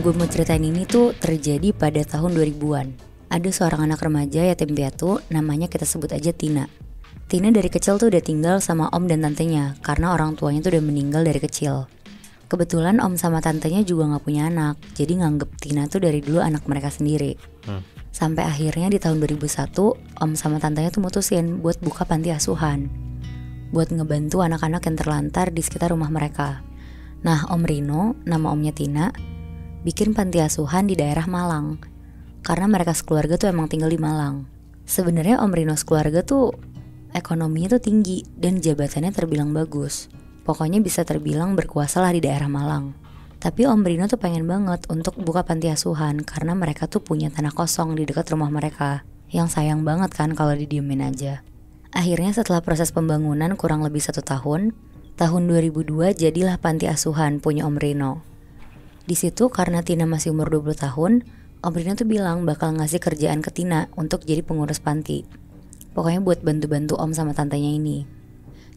gue mau ceritain ini tuh terjadi pada tahun 2000-an. Ada seorang anak remaja yatim piatu, namanya kita sebut aja Tina. Tina dari kecil tuh udah tinggal sama om dan tantenya, karena orang tuanya tuh udah meninggal dari kecil. Kebetulan om sama tantenya juga gak punya anak, jadi nganggep Tina tuh dari dulu anak mereka sendiri. Sampai akhirnya di tahun 2001, om sama tantenya tuh mutusin buat buka panti asuhan, buat ngebantu anak-anak yang terlantar di sekitar rumah mereka. Nah, Om Rino, nama omnya Tina, bikin panti asuhan di daerah Malang, karena mereka sekeluarga tuh emang tinggal di Malang. Sebenarnya Om Rino sekeluarga tuh ekonominya tuh tinggi dan jabatannya terbilang bagus. Pokoknya bisa terbilang berkuasa lah di daerah Malang. Tapi Om Rino tuh pengen banget untuk buka panti asuhan karena mereka tuh punya tanah kosong di dekat rumah mereka. Yang sayang banget kan kalau didiemin aja. Akhirnya setelah proses pembangunan kurang lebih 1 tahun, tahun 2002 jadilah panti asuhan punya Om Rino. Di situ karena Tina masih umur 20 tahun, Om Rino tuh bilang bakal ngasih kerjaan ke Tina untuk jadi pengurus panti. Pokoknya buat bantu-bantu om sama tantenya ini.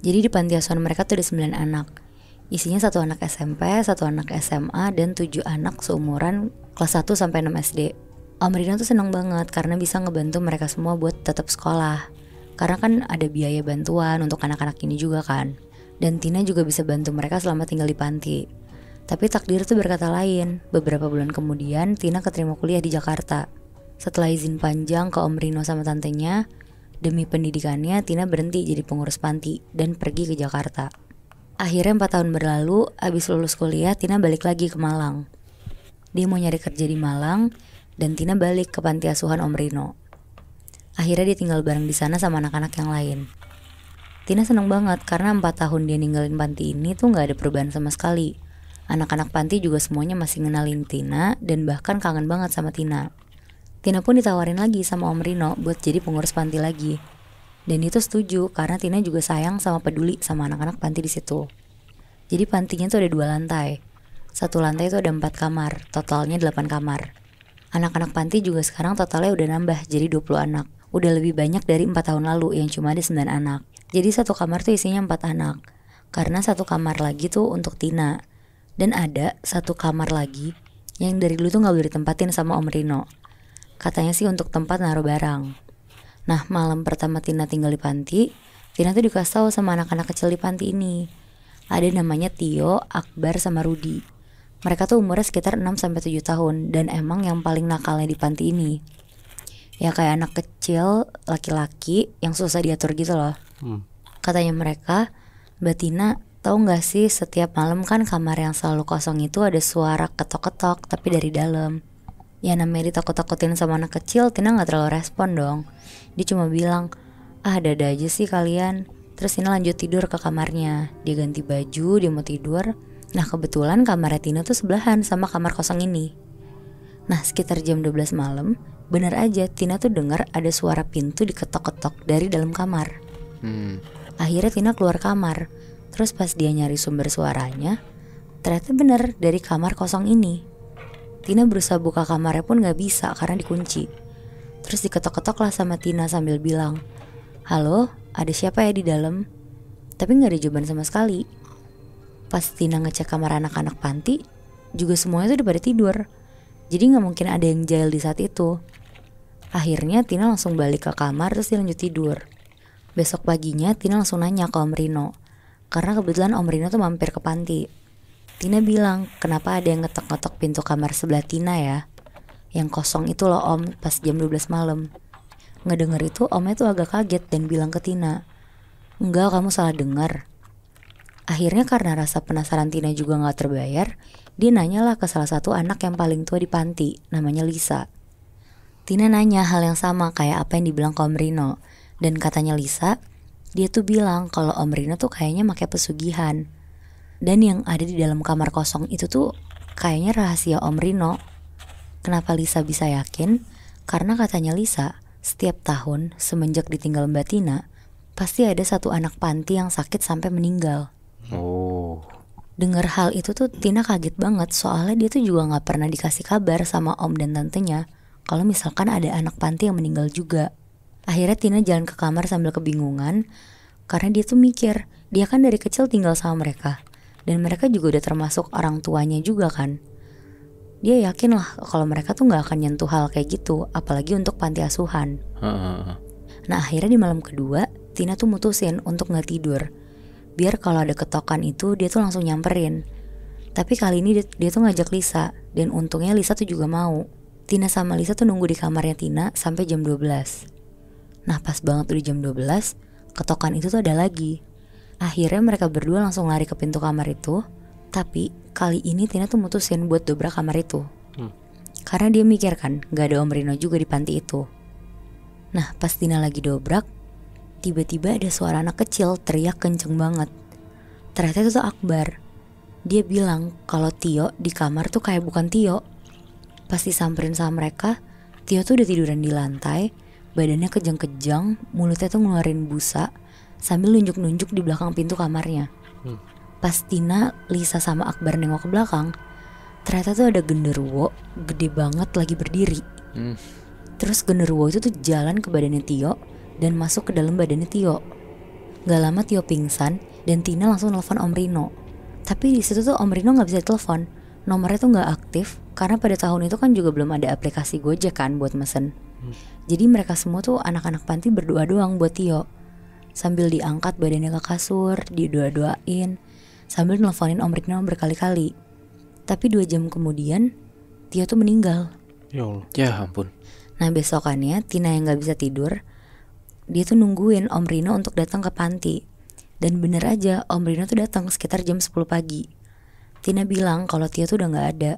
Jadi di panti asuhan mereka tuh ada 9 anak. Isinya 1 anak SMP, 1 anak SMA, dan 7 anak seumuran kelas 1 sampai 6 SD. Om Rino tuh seneng banget karena bisa ngebantu mereka semua buat tetap sekolah. Karena kan ada biaya bantuan untuk anak-anak ini juga kan. Dan Tina juga bisa bantu mereka selama tinggal di panti. Tapi takdir tuh berkata lain. Beberapa bulan kemudian Tina keterima kuliah di Jakarta. Setelah izin panjang ke Om Rino sama tantenya, demi pendidikannya Tina berhenti jadi pengurus panti dan pergi ke Jakarta. Akhirnya 4 tahun berlalu, abis lulus kuliah Tina balik lagi ke Malang. Dia mau nyari kerja di Malang dan Tina balik ke panti asuhan Om Rino. Akhirnya dia tinggal bareng di sana sama anak-anak yang lain. Tina seneng banget karena 4 tahun dia ninggalin panti ini tuh gak ada perubahan sama sekali. Anak-anak panti juga semuanya masih ngenalin Tina dan bahkan kangen banget sama Tina. Tina pun ditawarin lagi sama Om Rino buat jadi pengurus panti lagi. Dan itu setuju karena Tina juga sayang sama peduli sama anak-anak panti di situ. Jadi pantinya tuh ada 2 lantai. 1 lantai itu ada 4 kamar, totalnya 8 kamar. Anak-anak panti juga sekarang totalnya udah nambah jadi 20 anak. Udah lebih banyak dari 4 tahun lalu yang cuma ada 9 anak. Jadi 1 kamar tuh isinya 4 anak. Karena 1 kamar lagi tuh untuk Tina. Dan ada 1 kamar lagi yang dari dulu tuh gak boleh ditempatin sama Om Rino. Katanya sih untuk tempat naruh barang. Nah, malam pertama Tina tinggal di panti, Tina tuh dikasih tahu sama anak-anak kecil di panti ini. Ada namanya Tio, Akbar, sama Rudi. Mereka tuh umurnya sekitar 6-7 tahun dan emang yang paling nakalnya di panti ini. Ya kayak anak kecil, laki-laki yang susah diatur gitu loh. Katanya mereka, Mbak Tina, tahu gak sih setiap malam kan kamar yang selalu kosong itu ada suara ketok-ketok tapi dari dalam. Ya namanya ditakut-takutin sama anak kecil, Tina gak terlalu respon dong. Dia cuma bilang, ada-ada aja sih kalian. Terus Tina lanjut tidur ke kamarnya. Dia ganti baju, dia mau tidur. Nah kebetulan kamarnya Tina tuh sebelahan sama kamar kosong ini. Nah sekitar jam 12 malam, bener aja Tina tuh dengar ada suara pintu diketok-ketok dari dalam kamar. Akhirnya Tina keluar kamar. Terus pas dia nyari sumber suaranya, ternyata bener dari kamar kosong ini. Tina berusaha buka kamarnya pun gak bisa karena dikunci. Terus diketok-ketok lah sama Tina sambil bilang, halo, ada siapa ya di dalam? Tapi gak ada jawaban sama sekali. Pas Tina ngecek kamar anak-anak panti, juga semuanya tuh udah pada tidur. Jadi gak mungkin ada yang jahil di saat itu. Akhirnya Tina langsung balik ke kamar terus dia lanjut tidur. Besok paginya Tina langsung nanya ke Om Rino. Karena kebetulan Om Rino tuh mampir ke panti. Tina bilang, kenapa ada yang ngetok-ngetok pintu kamar sebelah Tina ya? Yang kosong itu loh om, pas jam 12 malam. Ngedenger itu omnya tuh agak kaget dan bilang ke Tina, enggak, kamu salah dengar. Akhirnya karena rasa penasaran Tina juga gak terbayar, dia nanyalah ke salah satu anak yang paling tua di panti, namanya Lisa. Tina nanya hal yang sama kayak apa yang dibilang ke Om Rino. Dan katanya Lisa, dia tuh bilang kalau Om Rino tuh kayaknya pakai pesugihan. Dan yang ada di dalam kamar kosong itu tuh kayaknya rahasia Om Rino. Kenapa Lisa bisa yakin? Karena katanya Lisa, setiap tahun semenjak ditinggal Mbak Tina, pasti ada 1 anak panti yang sakit sampai meninggal. Dengar hal itu tuh Tina kaget banget. Soalnya dia tuh juga gak pernah dikasih kabar sama om dan tantenya kalau misalkan ada anak panti yang meninggal juga. Akhirnya Tina jalan ke kamar sambil kebingungan. Karena dia tuh mikir, dia kan dari kecil tinggal sama mereka. Dan mereka juga udah termasuk orang tuanya juga kan. Dia yakin lah kalau mereka tuh gak akan nyentuh hal kayak gitu, apalagi untuk panti asuhan. Nah akhirnya di malam kedua, Tina tuh mutusin untuk gak tidur, biar kalau ada ketokan itu dia tuh langsung nyamperin. Tapi kali ini dia tuh ngajak Lisa, dan untungnya Lisa tuh juga mau. Tina sama Lisa tuh nunggu di kamarnya Tina sampai jam 12. Nah pas banget udah jam 12, ketokan itu tuh ada lagi. Akhirnya mereka berdua langsung lari ke pintu kamar itu. Tapi kali ini Tina tuh mutusin buat dobrak kamar itu. Karena dia mikir kan gak ada Om Rino juga di panti itu. Nah pas Tina lagi dobrak, tiba-tiba ada suara anak kecil teriak kenceng banget. Ternyata itu tuh Akbar. Dia bilang kalau Tio di kamar tuh kayak bukan Tio. Pas disamperin sama mereka, Tio tuh udah tiduran di lantai, badannya kejang-kejang, mulutnya tuh ngeluarin busa, sambil nunjuk-nunjuk di belakang pintu kamarnya. Pas Tina, Lisa sama Akbar nengok ke belakang, ternyata tuh ada genderuwo gede banget lagi berdiri. Terus genderuwo itu tuh jalan ke badannya Tio dan masuk ke dalam badannya Tio. Gak lama Tio pingsan dan Tina langsung nelfon Om Rino. Tapi di situ tuh Om Rino nggak bisa telepon, nomornya tuh nggak aktif karena pada tahun itu kan juga belum ada aplikasi Gojek kan buat mesen. Jadi mereka semua tuh anak-anak panti berdoa doang buat Tio, sambil diangkat badannya ke kasur, didoa-doain, sambil nelfonin Om Rino berkali-kali. Tapi 2 jam kemudian Tio tuh meninggal. Ya Allah. Ya ampun. Nah besokannya Tina yang gak bisa tidur, dia tuh nungguin Om Rino untuk datang ke panti. Dan bener aja Om Rino tuh datang sekitar jam 10 pagi. Tina bilang kalau Tio tuh udah gak ada.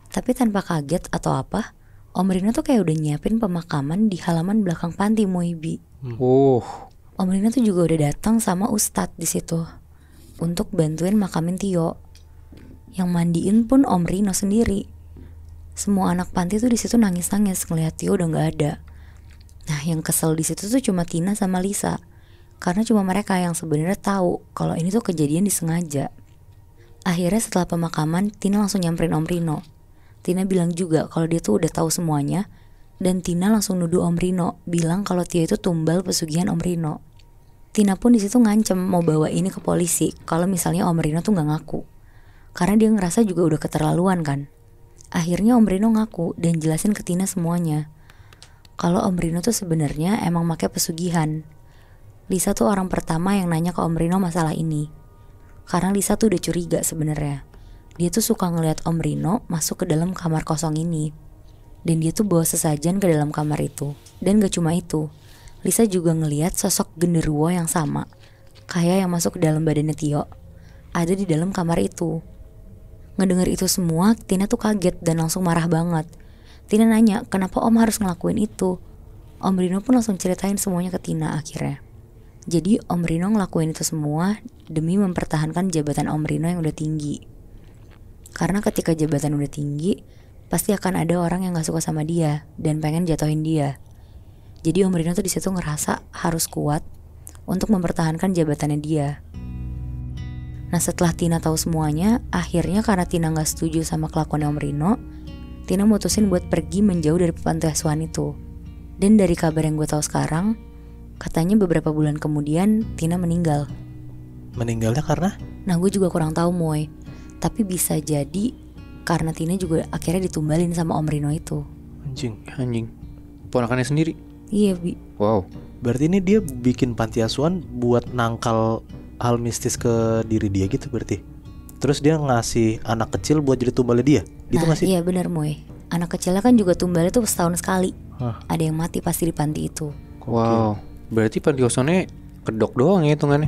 Tapi tanpa kaget atau apa, Om Rino tuh kayak udah nyiapin pemakaman di halaman belakang panti Moibi. Om Rino tuh juga udah datang sama Ustadz di situ untuk bantuin makamin Tio. Yang mandiin pun Om Rino sendiri. Semua anak panti tuh di situ nangis-nangis ngeliat Tio udah nggak ada. Nah, yang kesel di situ tuh cuma Tina sama Lisa, karena cuma mereka yang sebenarnya tahu kalau ini tuh kejadian disengaja. Akhirnya setelah pemakaman, Tina langsung nyamperin Om Rino. Tina bilang juga kalau dia tuh udah tahu semuanya, dan Tina langsung nuduh Om Rino, bilang kalau Tio itu tumbal pesugihan Om Rino. Tina pun di situ ngancem mau bawa ini ke polisi kalau misalnya Om Rino tuh nggak ngaku, karena dia ngerasa juga udah keterlaluan kan. Akhirnya Om Rino ngaku dan jelasin ke Tina semuanya kalau Om Rino tuh sebenarnya emang pakai pesugihan. Lisa tuh orang pertama yang nanya ke Om Rino masalah ini, karena Lisa tuh udah curiga sebenarnya. Dia tuh suka ngeliat Om Rino masuk ke dalam kamar kosong ini, dan dia tuh bawa sesajen ke dalam kamar itu. Dan gak cuma itu, Lisa juga ngeliat sosok genderuwo yang sama kayak yang masuk ke dalam badannya Tio ada di dalam kamar itu. Ngedenger itu semua, Tina tuh kaget dan langsung marah banget. Tina nanya kenapa Om harus ngelakuin itu. Om Rino pun langsung ceritain semuanya ke Tina akhirnya. Jadi Om Rino ngelakuin itu semua demi mempertahankan jabatan Om Rino yang udah tinggi. Karena ketika jabatan udah tinggi, pasti akan ada orang yang gak suka sama dia dan pengen jatuhin dia. Jadi Om Rino tuh di situ ngerasa harus kuat untuk mempertahankan jabatannya dia. Nah setelah Tina tahu semuanya, akhirnya karena Tina gak setuju sama kelakuan Om Rino, Tina mutusin buat pergi menjauh dari panti asuhan itu. Dan dari kabar yang gue tahu sekarang, katanya beberapa bulan kemudian Tina meninggal. Meninggalnya karena? Nah gue juga kurang tahu Moy, tapi bisa jadi karena Tina juga akhirnya ditumbalin sama Om Rino itu. Anjing. Ponakannya sendiri. Iya Bi. Wow. Berarti ini dia bikin panti asuhan buat nangkal hal mistis ke diri dia gitu berarti. Terus dia ngasih anak kecil buat jadi tumbalnya dia. Gitu Nah gak sih? iya benar Moy. Anak kecilnya kan juga tumbalnya tuh setahun sekali. Ada yang mati pasti di panti itu. Wow. Berarti panti asuhannya kedok doang ya hitungannya.